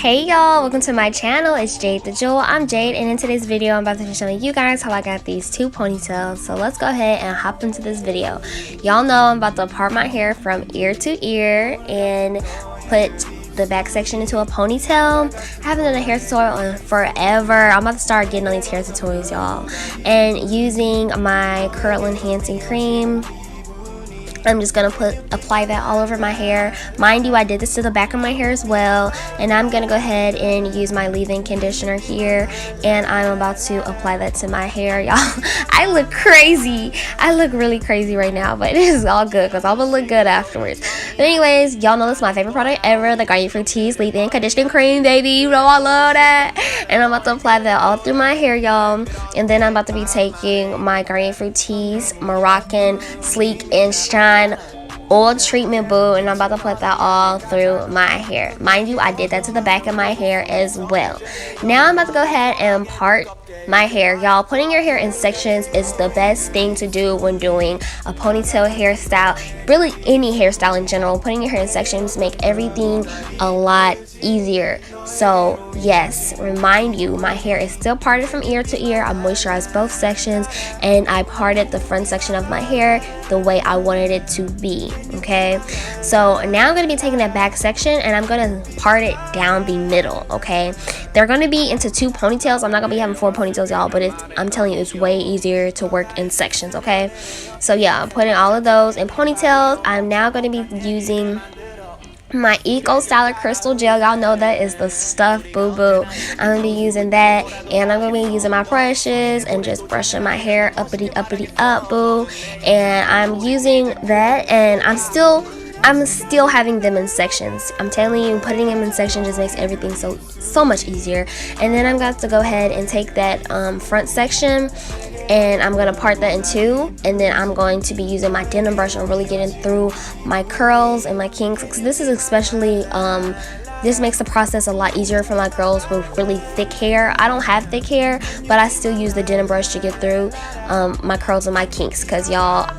Hey y'all, welcome to my channel. It's Jade ThaJewel. I'm Jade, and in today's video I'm about to be showing you guys how I got these two ponytails. So let's go ahead and hop into this video. Y'all know I'm about to part my hair from ear to ear and put the back section into a ponytail. I haven't done a hair tutorial in forever. I'm about to start getting on these hair tutorials, y'all. And using my curl enhancing cream, I'm just gonna apply that all over my hair. Mind you, I did this to the back of my hair as well, and I'm gonna go ahead and use my leave-in conditioner here, and I'm about to apply that to my hair, y'all. I look crazy. I look really crazy right now, but it is all good because I'm gonna look good afterwards. But anyways, y'all know this is my favorite product ever, the Garnier Frutis leave-in conditioning cream, baby. You know I love that. And I'm about to apply that all through my hair, y'all. And then I'm about to be taking my Garnier Frutis Moroccan Sleek and Shine oil treatment boo, and I'm about to put that all through my hair. Mind you, I did that to the back of my hair as well. Now I'm about to go ahead and part my hair, y'all. Putting your hair in sections is the best thing to do when doing a ponytail hairstyle, really any hairstyle in general. Putting your hair in sections make everything a lot easier. So yes, remind you, my hair is still parted from ear to ear. I moisturized both sections, and I parted the front section of my hair the way I wanted it to be. Okay, so now I'm going to be taking that back section and I'm going to part it down the middle. Okay, they're going to be into two ponytails. I'm not going to be having four ponytails, y'all, but I'm telling you, it's way easier to work in sections. Okay, so yeah, I'm putting all of those in ponytails. I'm now going to be using my Styler Krystal Gel. Y'all know that is the stuff, boo boo. I'm gonna be using that, and I'm gonna be using my brushes and just brushing my hair uppity up, boo. And I'm using that, and I'm still having them in sections. I'm telling you, putting them in sections just makes everything so much easier. And then I'm going to go ahead and take that front section, and I'm going to part that in two, and then I'm going to be using my denim brush and really getting through my curls and my kinks. This is especially this makes the process a lot easier for my girls with really thick hair. I don't have thick hair, but I still use the denim brush to get through my curls and my kinks, because y'all,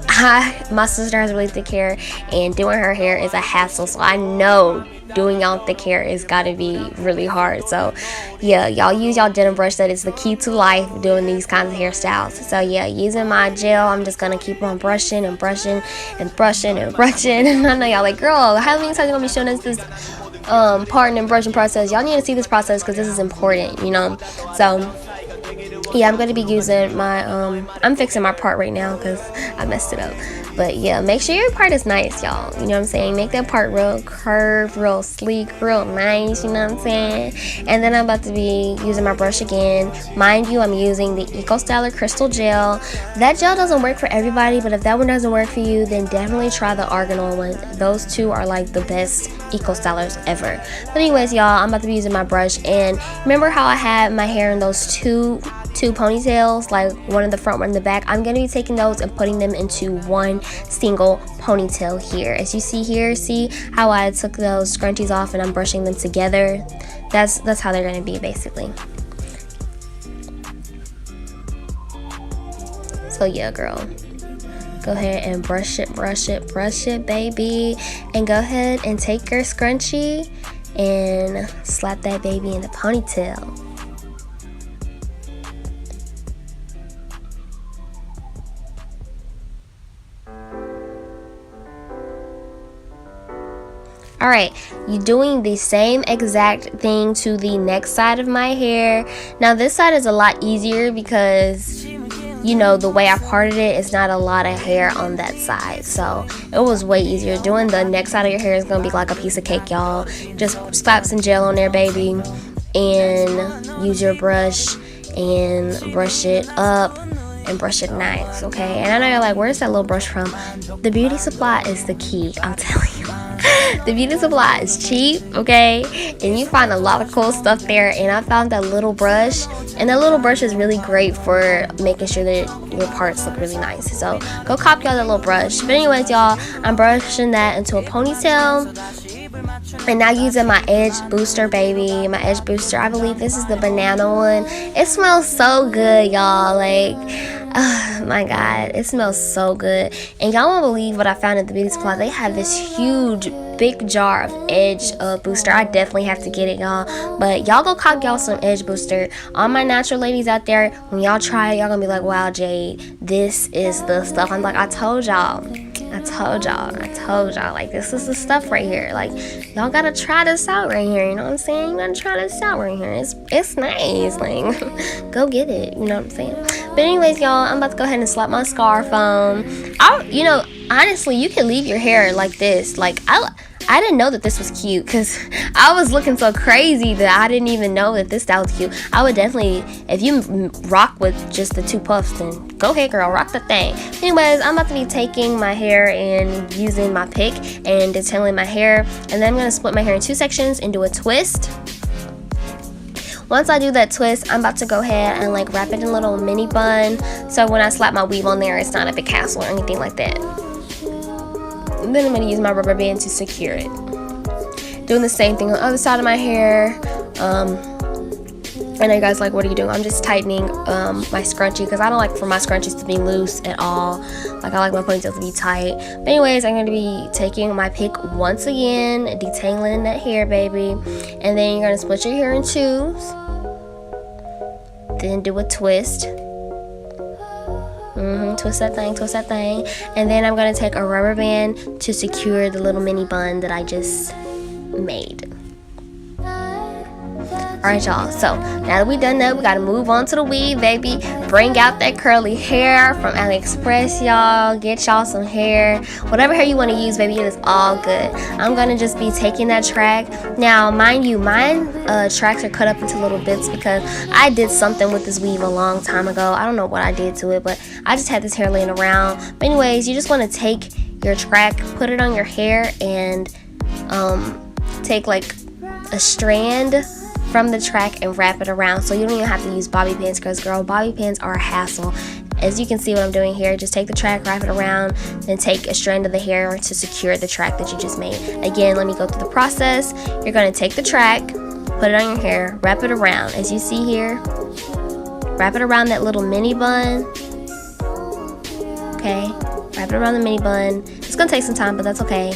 my sister has really thick hair, and doing her hair is a hassle. So I know doing y'all thick hair is gotta be really hard. So yeah, y'all use y'all denim brush. That is the key to life doing these kinds of hairstyles. So yeah, using my gel, I'm just gonna keep on brushing and brushing and brushing and brushing. And I know y'all like, girl, how many times you gonna be showing us this parting and brushing process? Y'all need to see this process because this is important, you know. So yeah, I'm going to be using my I'm fixing my part right now because I messed it up. But yeah, make sure your part is nice, y'all. You know what I'm saying? Make that part real curved, real sleek, real nice, you know what I'm saying? And then I'm about to be using my brush again. Mind you, I'm using the Styler Krystal Gel. That gel doesn't work for everybody, but if that one doesn't work for you, then definitely try the argan one. Those two are like the best Stylers ever. But anyways, y'all, I'm about to be using my brush, and remember how I had my hair in those two ponytails, like one in the front, one in the back? I'm going to be taking those and putting them into one single ponytail here. As you see here, see how I took those scrunchies off and I'm brushing them together? That's how they're going to be basically. So yeah, girl, go ahead and brush it, baby, and go ahead and take your scrunchie and slap that baby in the ponytail. Alright, you're doing the same exact thing to the next side of my hair. Now this side is a lot easier because, you know, the way I parted it, it's not a lot of hair on that side. So it was way easier. Doing the next side of your hair is going to be like a piece of cake, y'all. Just slap some gel on there, baby, and use your brush and brush it up and brush it nice, okay? And I know you're like, where's that little brush from? The beauty supply is the key, I'm telling you. The beauty supply is cheap, okay? And you find a lot of cool stuff there. And I found that little brush, and that little brush is really great for making sure that your parts look really nice. So go copy out that little brush. But anyways, y'all, I'm brushing that into a ponytail. And now using my edge booster, baby. My edge booster, I believe this is the banana one. It smells so good, y'all. Like, oh my god, it smells so good. And y'all won't believe what I found at the beauty supply. They have this huge big jar of edge booster. I definitely have to get it, y'all. But y'all go cop y'all some edge booster. All my natural ladies out there, when y'all try it, y'all gonna be like, wow, Jade, this is the stuff. I'm like, I told y'all, like, this is the stuff right here. Like, y'all gotta try this out right here, you know what I'm saying? You gotta try this out right here. It's nice. Like, go get it, you know what I'm saying? But anyways, y'all, I'm about to go ahead and slap my scarf on. You know, honestly, you can leave your hair like this. Like, I didn't know that this was cute, because I was looking so crazy that I didn't even know that this style was cute. I would definitely, if you rock with just the 2 puffs, then go ahead, girl, rock the thing. Anyways, I'm about to be taking my hair and using my pick and detailing my hair, and then I'm going to split my hair in 2 sections and do a twist. Once I do that twist, I'm about to go ahead and like wrap it in a little mini bun, so when I slap my weave on there, it's not a big hassle or anything like that. And then I'm going to use my rubber band to secure it. Doing the same thing on the other side of my hair. I know you guys like, what are you doing? I'm just tightening my scrunchie, because I don't like for my scrunchies to be loose at all. Like, I like my ponytails to be tight. But anyways, I'm going to be taking my pick once again, detailing that hair, baby. And then you're going to split your hair in 2s. Then do a twist. Twist that thing. And then I'm going to take a rubber band to secure the little mini bun that I just made. Alright, y'all, so now that we done that, we gotta move on to the weave, baby. Bring out that curly hair from AliExpress, y'all. Get y'all some hair. Whatever hair you want to use, baby, it is all good. I'm gonna just be taking that track. Now, mind you, mine tracks are cut up into little bits because I did something with this weave a long time ago. I don't know what I did to it, but I just had this hair laying around. But anyways, you just want to take your track, put it on your hair, and take like a strand from the track and wrap it around, so you don't even have to use bobby pins, because girl, bobby pins are a hassle. As you can see what I'm doing here, just take the track, wrap it around, then take a strand of the hair to secure the track that you just made. Again, let me go through the process. You're going to take the track, put it on your hair, wrap it around, as you see here, wrap it around that little mini bun. Okay, wrap it around the mini bun. It's going to take some time, but that's okay.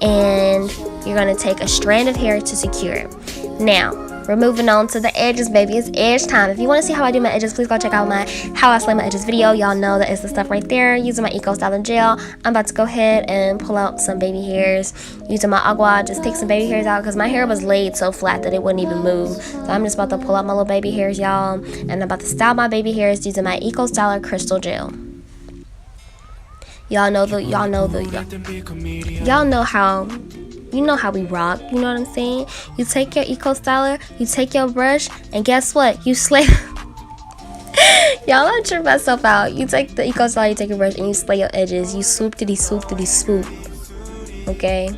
And you're going to take a strand of hair to secure it. Now, we're moving on to the edges, baby. It's edge time. If you want to see how I do my edges, please go check out my How I Slay My Edges video. Y'all know that it's the stuff right there. Using my Styler Gel, I'm about to go ahead and pull out some baby hairs. Using my agua, just take some baby hairs out, because my hair was laid so flat that it wouldn't even move. So I'm just about to pull out my little baby hairs, y'all. And I'm about to style my baby hairs using my Styler Krystal Gel. Y'all know how. You know how we rock, you know what I'm saying? You take your Styler, you take your brush, and guess what? You slay. Y'all, I trip myself out. You take the Styler, you take your brush, and you slay your edges. You swoop to swoop to swoop. Okay?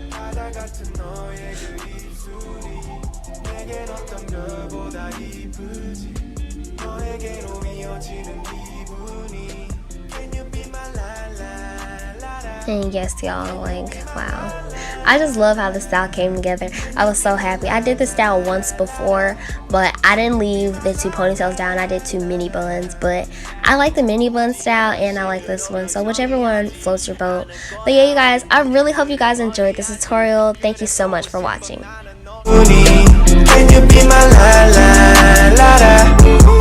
And yes, y'all, like, wow. I just love how the style came together. I was so happy. I did the style once before, but I didn't leave the 2 ponytails down. I did 2 mini buns, but I like the mini bun style and I like this one. So whichever one floats your boat. But yeah, you guys, I really hope you guys enjoyed this tutorial. Thank you so much for watching. Can you be my la la la la?